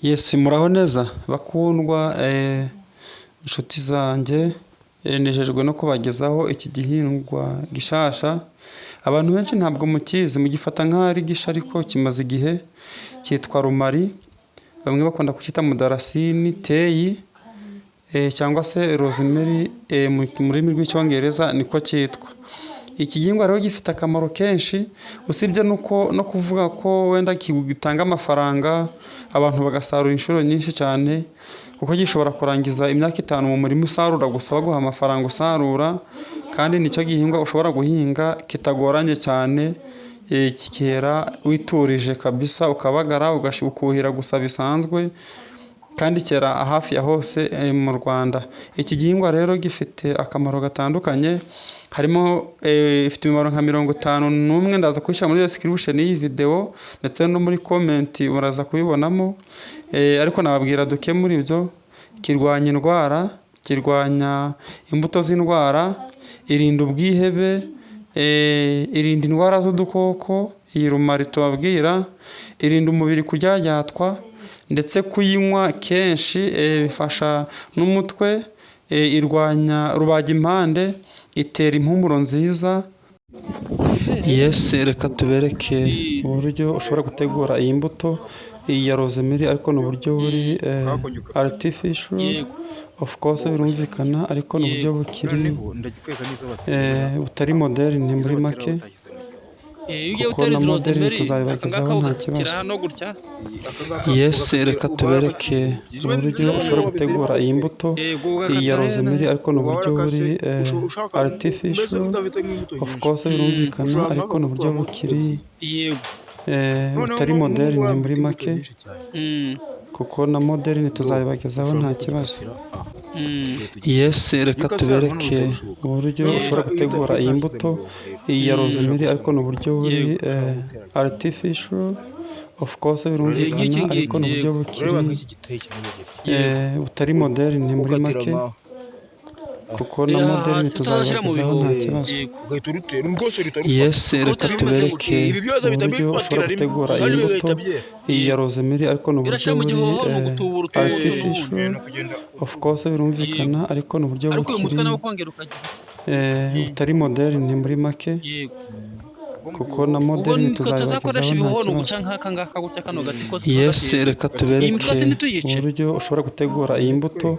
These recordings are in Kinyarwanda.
Yesi muraho neza bakundwa inshuti zanjye, nejejwe no kubagezaho iki gihingwa gishasha. Abantu benshi ntabwo mukizi, mugifata nk'aho ari gisha ariko kimaze igihe. Cyitwa rumari, bamwe bakunda kucyita mudarasini, teyi cyangwa se rosemary mu rurimi rw'icyongereza niko cyitwa. Iki gihingwa rero gifite akamaro kenshi, usibye no kuvuga ko wenda gitanga amafaranga abantu bagasarura inshuro nyinshi cyane, kuko gishobora kurangiza imyaka 5 mu murima usarura gusa baguha amafaranga usarura. Kandi nicyo gihingwa ushobora guhinga kitagoranye cyane, kikera witurije kabisa, ukabagara ukuhira gusa bisanzwe, kandi kera hafi ya hose mu Rwanda. Iki gihingwa rero gifite akamaro gatandukanye, harimo ifite imimaro nka 51, ndaza kubishyira muri description y'iyi video ndetse no muri comment muraza kubibonamo. Ariko nababwira duke muri ibyo: kirwanya indwara, kirwanya imbuto z'indwara, irinda ubwihebe, irinda indwara z'udukoko. Iyi rumari tubabwira irinda umubiri kuryaryatwa, ndetse kuyinywa kenshi bifasha n'umutwe. Irwanya rubagimpande, itera impumuro nziza. Yes, reka tubereke uburyo ushobora gutegura iyi mbuto ya rosemary, ariko ni uburyo buri artificial of course, birumvikana, ariko ni uburyo bukiri butari moderne muri make, kuko na moderne tuzabibagezaho nta kibazo. Yes, reka tubereke uburyo ushobora gutegura iyi mbuto ya rosemary, ariko ni uburyo buri artificial of course, birumvikana, ariko ni uburyo bukiri butari moderne muri make, kuko na moderne tuzabibagezaho nta kibazo. Yes, reka tubereke uburyo ushobora gutegura iyi mbuto ya rosemary, ariko ni uburyo buri artificial of course, birumvikana, ariko ni uburyo bukiri butari moderne muri make, kuko na moderne tuzabibagezaho nta kibazo. Yes, reka tubereke uburyo ushobora gutegura iyi mbuto ya rosemary, ariko ni uburyo buri artificial of course, birumvikana, ariko ni uburyo bukiri butari moderne muri make, kuko na moderne tuzabibagezaho nta kibazo. Yes, reka tubereke uburyo ushobora gutegura iyi mbuto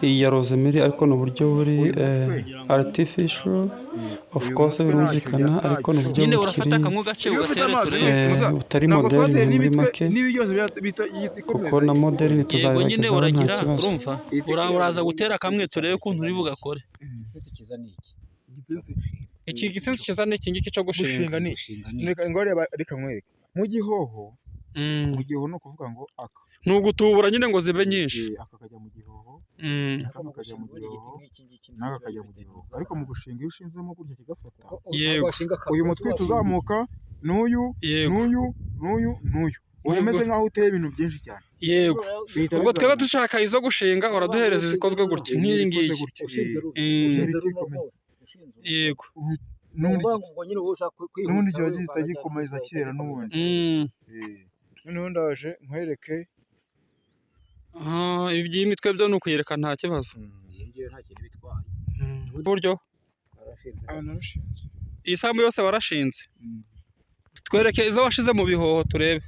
ya rosemary, ariko ni uburyo buri artificial of course, birumvikana, ariko ni uburyo bukiri butari moderne muri make, kuko na moderne tuzabibagezaho nta kibazo. Uraza gutera kamwe turebe ukuntu uri bugakore. Iki gisensi kiza ni iki ngiki cyo gushinga ni reka nkwereke mu gihoho. Mu gihoho ni ukuvuga ngo aka ni ugutubura nyine ngo zibe nyinshi. Aka kajya mu gihoho, aka kajya mu gihoho, n'aka kajya mu gihoho. Ariko mu gushinga iyo ushinzemo gutya kigafata, yego, uyu mutwe tuzamuka n'uyu n'uyu n'uyu n'uyu, uba umeze nk'aho uteye ibintu byinshi cyane. Yego, ubwo twebwe dushaka izo gushinga uraduhereza izikozwe gutya nk'iyi ngiyi. Yego, n'ubundi kiba gihita gikomeza kera n'ubundi. Noneho ndaje nkwereke iby'imitwe byo ni ukuyereka nta kibazo. Buryo iyi sambu yose warashinze, twereke izo washize mu bihoho turebe.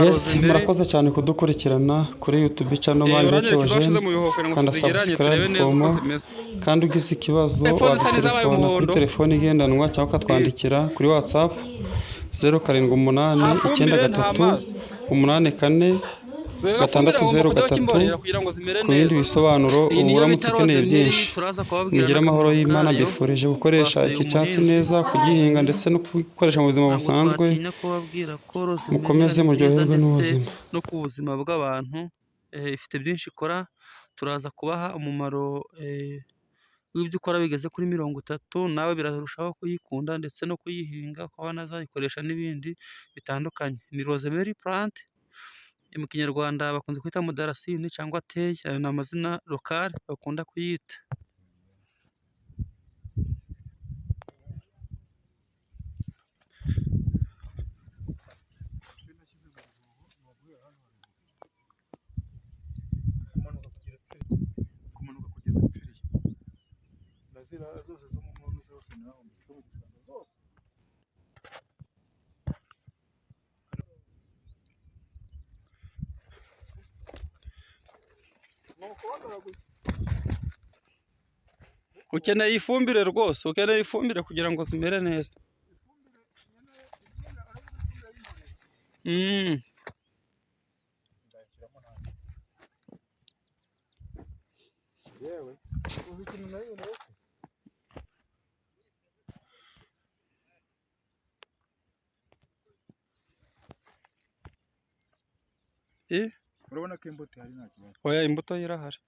Yes, murakoze cyane kudukurikirana kuri YouTube channel Mani Theogene, kanda subscribe kandi ugize ikibazo wadutelefona kuri telefone igendanwa cyangwa ukatwandikira kuri WhatsApp 0789846003 ku bindi bisobanuro. Uramutse ukeneye byinshi, mugire amahoro y'Imana. Mbifurije gukoresha iki cyatsi neza, kugihinga ndetse no gukoresha mu buzima busanzwe. Mukomeze muryoherwe n'ubuzima no ku buzima bw'abantu. Ifite byinshi ikora. Turaza kubaha umumaro w'ibyo ukora bigeze kuri 30. Nawe birarushaho kuyikunda ndetse no kuyihinga, ukaba wanazayikoresha n'ibindi bitandukanye. Ni rosemary plant, mu kinyarwanda bakunze kwita mudarasini cyangwa teyi. Ayo ni amazina lokale bakunda kuyita. ziriya zose zo mu nkono zose naho zo mu gishanga zose ukeneye ifumbire rwose, ukeneye ifumbire kugira ngo zimere neza. yewe uzi ikintu nayo urabona ko imbuto ihari nta kibazo. Oya, imbuto irahari.